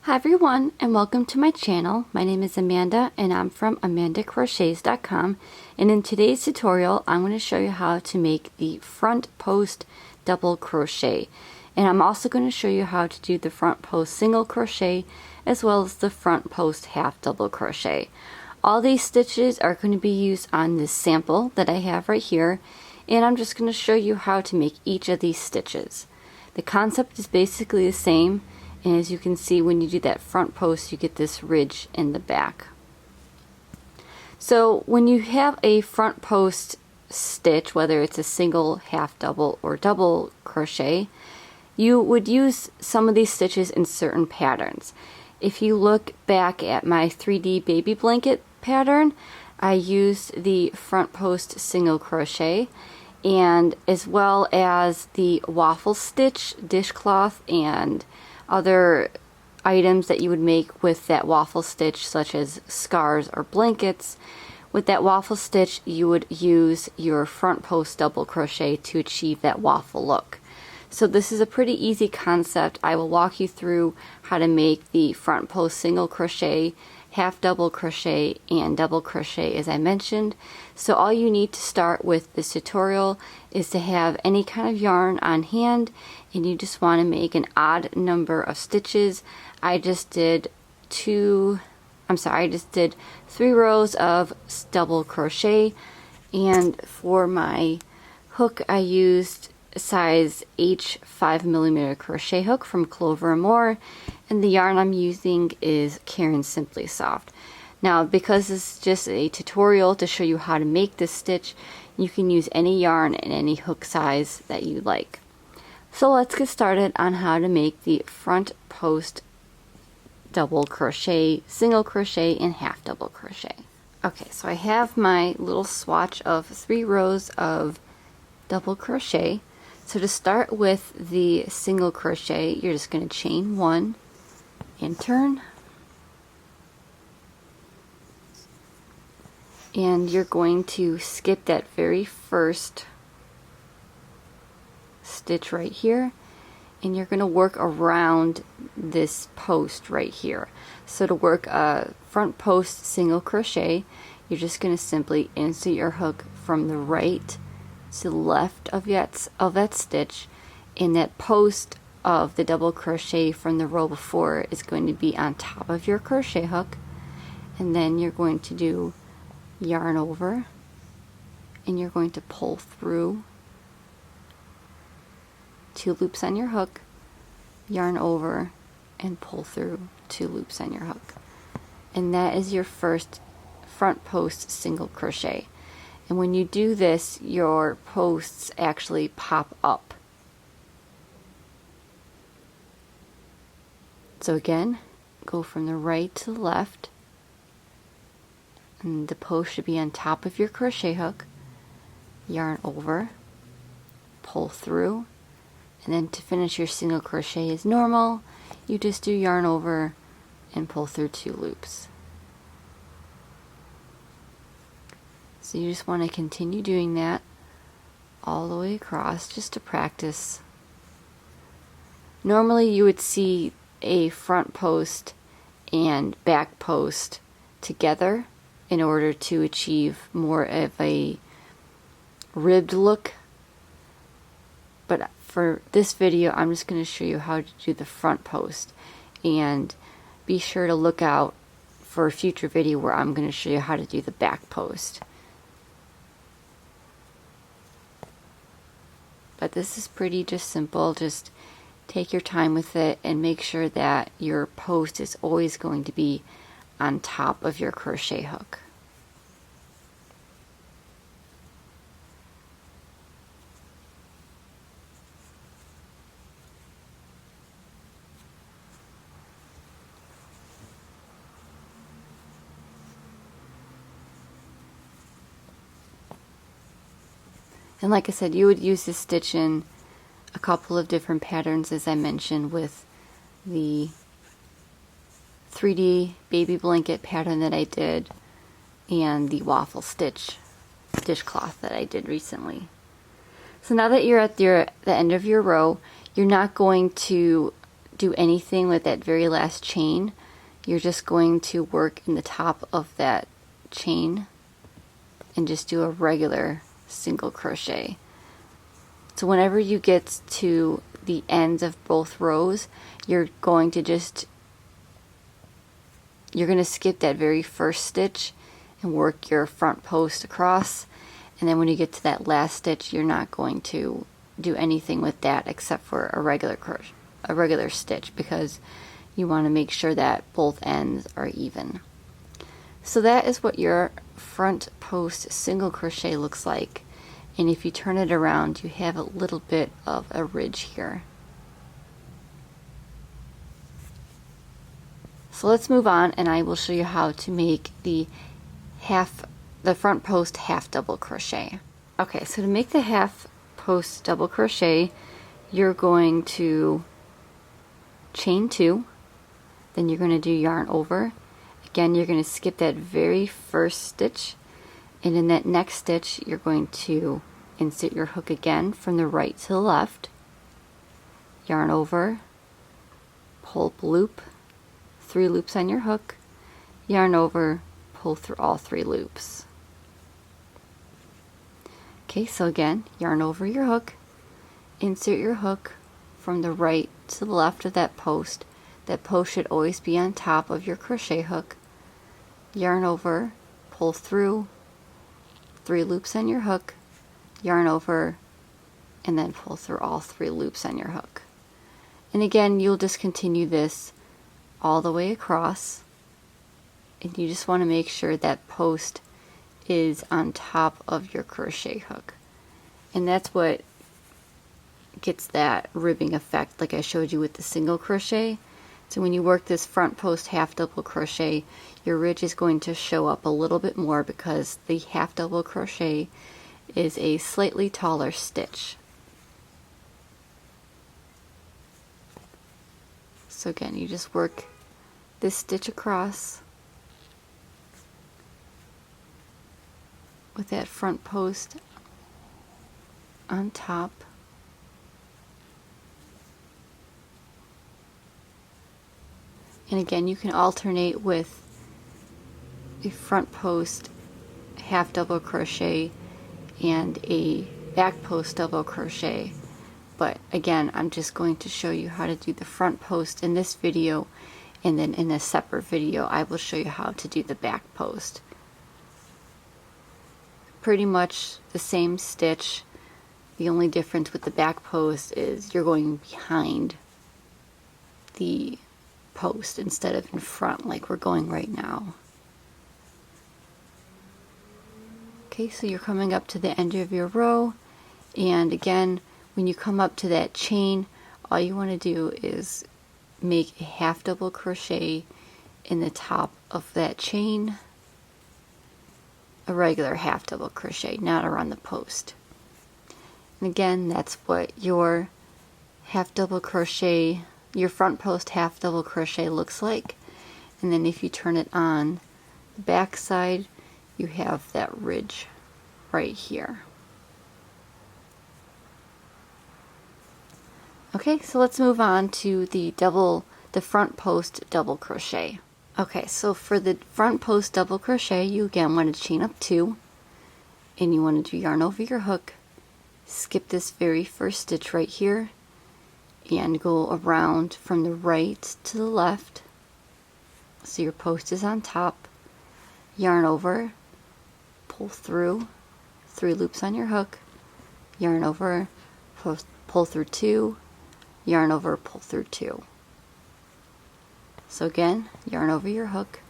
Hi everyone, and welcome to my channel. My name is Amanda and I'm from amandacrochets.com, and in today's tutorial I'm going to show you how to make the front post double crochet, and I'm also going to show you how to do the front post single crochet as well as the front post half double crochet. All these stitches are going to be used on this sample that I have right here, and I'm just going to show you how to make each of these stitches. The concept is basically the same. And as you can see, when you do that front post, you get this ridge in the back. So when you have a front post stitch, whether it's a single, half double, or double crochet, you would use some of these stitches in certain patterns. If you look back at my 3D baby blanket pattern, I used the front post single crochet, and as well as the waffle stitch dishcloth and other items that you would make with that waffle stitch, such as scarves or blankets. With that waffle stitch, you would use your front post double crochet to achieve that waffle look. So this is a pretty easy concept. I will walk you through how to make the front post single crochet, half double crochet, and double crochet as I mentioned. So all you need to start with this tutorial is to have any kind of yarn on hand, and you just want to make an odd number of stitches. I just did 3 rows of double crochet, and for my hook I used a size H 5mm crochet hook from Clover & More, and the yarn I'm using is Caron Simply Soft. Now, because this is just a tutorial to show you how to make this stitch, you can use any yarn and any hook size that you like. So let's get started on how to make the front post double crochet, single crochet, and half double crochet. Okay, so I have my little swatch of 3 rows of double crochet. So to start with the single crochet, you're just going to chain 1 and turn, and you're going to skip that very first stitch right here, and you're going to work around this post right here. So to work a front post single crochet, you're just going to simply insert your hook from the right to the left of that stitch, and that post of the double crochet from the row before is going to be on top of your crochet hook, and then you're going to do yarn over, and you're going to pull through 2 loops on your hook, yarn over, and pull through 2 loops on your hook, and that is your first front post single crochet. And when you do this, your posts actually pop up. So again, go from the right to the left, and the post should be on top of your crochet hook, yarn over, pull through, and then to finish your single crochet as normal, you just do yarn over and pull through 2 loops. So you just want to continue doing that all the way across just to practice. Normally you would see a front post and back post together in order to achieve more of a ribbed look, but for this video I'm just going to show you how to do the front post, and be sure to look out for a future video where I'm going to show you how to do the back post. But this is pretty just simple. Just take your time with it and make sure that your post is always going to be on top of your crochet hook. And like I said, you would use this stitch in a couple of different patterns, as I mentioned, with the 3D baby blanket pattern that I did and the waffle stitch dishcloth that I did recently. So now that you're at the end of your row, you're not going to do anything with that very last chain. You're just going to work in the top of that chain and just do a regular single crochet. So whenever you get to the ends of both rows, you're going to skip that very first stitch and work your front post across, and then when you get to that last stitch, you're not going to do anything with that except for a regular stitch, because you want to make sure that both ends are even. So that is what your front post single crochet looks like, and if you turn it around, you have a little bit of a ridge here. So let's move on, and I will show you how to make the front post half double crochet. Okay, so to make the half post double crochet, you're going to chain 2, then you're going to do yarn over. Again, you're going to skip that very first stitch, and in that next stitch you're going to insert your hook again from the right to the left, yarn over, pull up loop, 3 loops on your hook, yarn over, pull through all 3 loops. Okay, so again, yarn over your hook, insert your hook from the right to the left of that post. That post should always be on top of your crochet hook. Yarn over, pull through, 3 loops on your hook, yarn over, and then pull through all 3 loops on your hook. And again, you'll just continue this all the way across, and you just want to make sure that post is on top of your crochet hook, and that's what gets that ribbing effect like I showed you with the single crochet. So when you work this front post half double crochet, your ridge is going to show up a little bit more because the half double crochet is a slightly taller stitch. So again, you just work this stitch across with that front post on top. And again, you can alternate with a front post half double crochet and a back post double crochet. But again, I'm just going to show you how to do the front post in this video, and then in a separate video I will show you how to do the back post. Pretty much the same stitch. The only difference with the back post is you're going behind the post instead of in front like we're going right now. Okay, so you're coming up to the end of your row, and again, when you come up to that chain, all you want to do is make a half double crochet in the top of that chain, a regular half double crochet, not around the post. And again, that's what your half double crochet, your front post half double crochet looks like. And then if you turn it on the back side, you have that ridge right here. Okay, so let's move on to the front post double crochet. Okay, so for the front post double crochet, you again want to chain up 2, and you want to do yarn over your hook, skip this very first stitch right here, and go around from the right to the left, so your post is on top, yarn over, pull through, 3 loops on your hook, yarn over, pull through 2, yarn over, pull through 2. So again, yarn over your hook,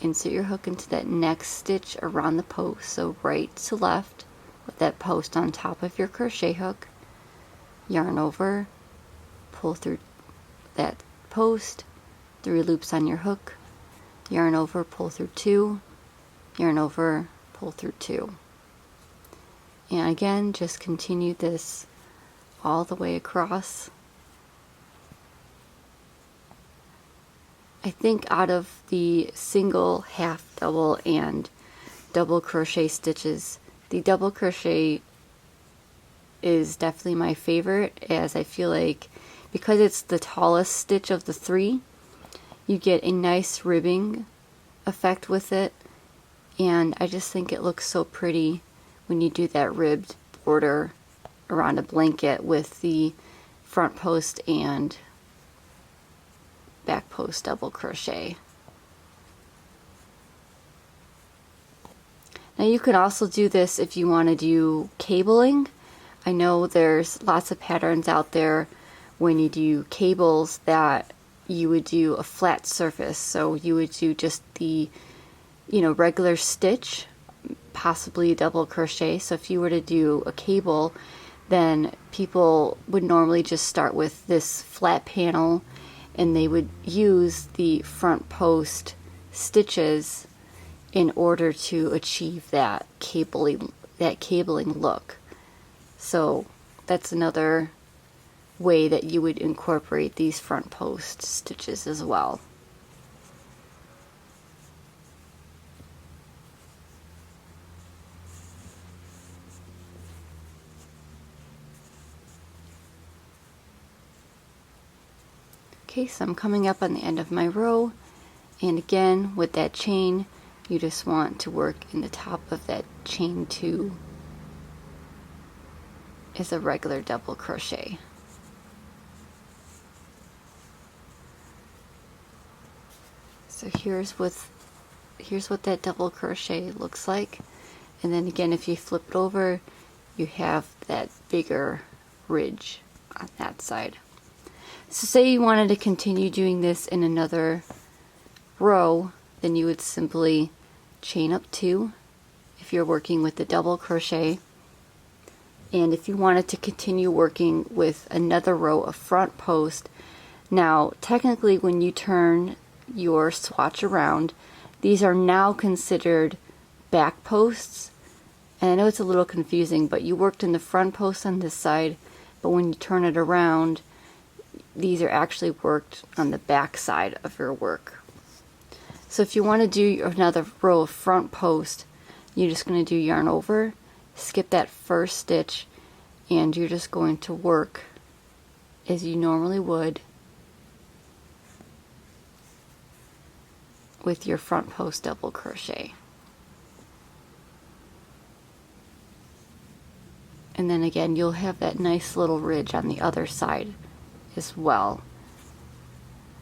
insert your hook into that next stitch around the post, so right to left with that post on top of your crochet hook, yarn over, pull through that post, 3 loops on your hook, yarn over, pull through 2, yarn over, pull through 2. And again, just continue this all the way across. I think out of the single, half double, and double crochet stitches, the double crochet is definitely my favorite, as I feel like because it's the tallest stitch of the three, you get a nice ribbing effect with it, and I just think it looks so pretty when you do that ribbed border around a blanket with the front post and back post double crochet. Now you could also do this if you want to do cabling. I know there's lots of patterns out there when you do cables that you would do a flat surface, so you would do just the regular stitch, possibly double crochet. So if you were to do a cable, then people would normally just start with this flat panel and they would use the front post stitches in order to achieve that cabling look. So that's another way that you would incorporate these front post stitches as well. Okay, so I'm coming up on the end of my row, and again with that chain you just want to work in the top of that chain 2 as a regular double crochet. So here's what that double crochet looks like, and then again if you flip it over you have that bigger ridge on that side. So say you wanted to continue doing this in another row, then you would simply chain up 2 if you're working with the double crochet, and if you wanted to continue working with another row of front post, now technically when you turn your swatch around, these are now considered back posts, and I know it's a little confusing, but you worked in the front post on this side, but when you turn it around these are actually worked on the back side of your work. So if you want to do another row of front post, you're just going to do yarn over, skip that first stitch, and you're just going to work as you normally would with your front post double crochet. And then again you'll have that nice little ridge on the other side as well.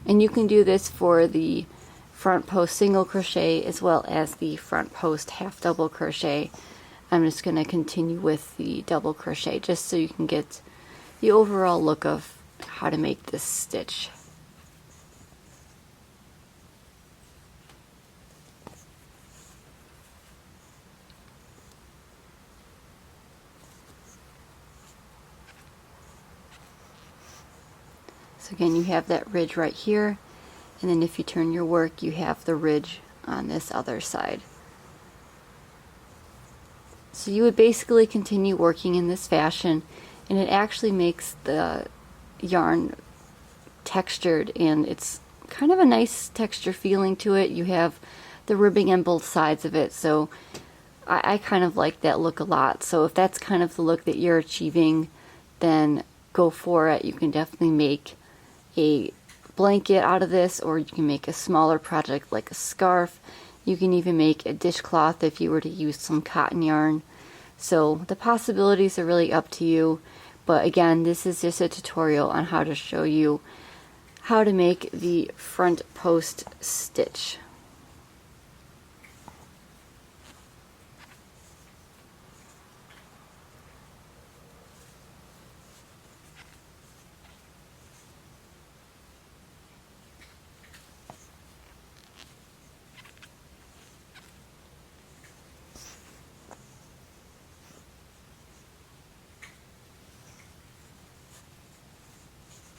And you can do this for the front post single crochet as well as the front post half double crochet. I'm just going to continue with the double crochet just so you can get the overall look of how to make this stitch. So again, you have that ridge right here, and then if you turn your work, you have the ridge on this other side. So you would basically continue working in this fashion, and it actually makes the yarn textured, and it's kind of a nice texture feeling to it. You have the ribbing on both sides of it, so I kind of like that look a lot. So if that's kind of the look that you're achieving, then go for it. You can definitely make a blanket out of this, or you can make a smaller project like a scarf. You can even make a dishcloth if you were to use some cotton yarn. So the possibilities are really up to you, but again, this is just a tutorial on how to show you how to make the front post stitch.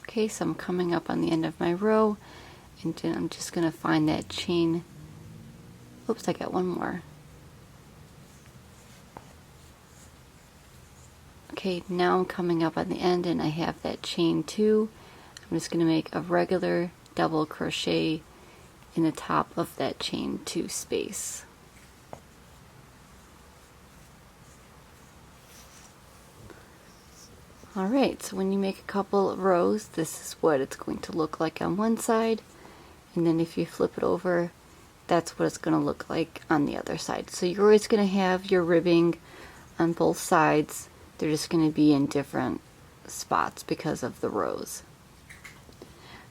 Okay, so I'm coming up on the end of my row, and then I'm just going to find that chain. Oops, I got one more. Okay, now I'm coming up on the end and I have that chain 2. I'm just going to make a regular double crochet in the top of that chain 2 space. Alright, so when you make a couple of rows, this is what it's going to look like on one side, and then if you flip it over, that's what it's going to look like on the other side. So you're always going to have your ribbing on both sides. They're just going to be in different spots because of the rows.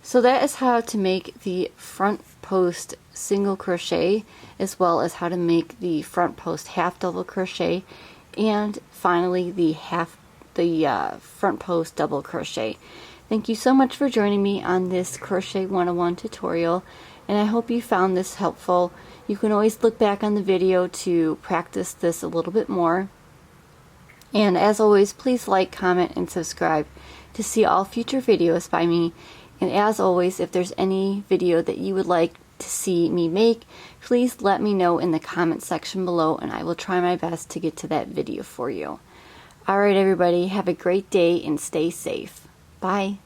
So that is how to make the front post single crochet, as well as how to make the front post half double crochet, and finally the front post double crochet. Thank you so much for joining me on this Crochet 101 tutorial, and I hope you found this helpful. You can always look back on the video to practice this a little bit more. And as always, please like, comment, and subscribe to see all future videos by me. And as always, if there's any video that you would like to see me make, please let me know in the comment section below, and I will try my best to get to that video for you. Alright everybody, have a great day and stay safe. Bye.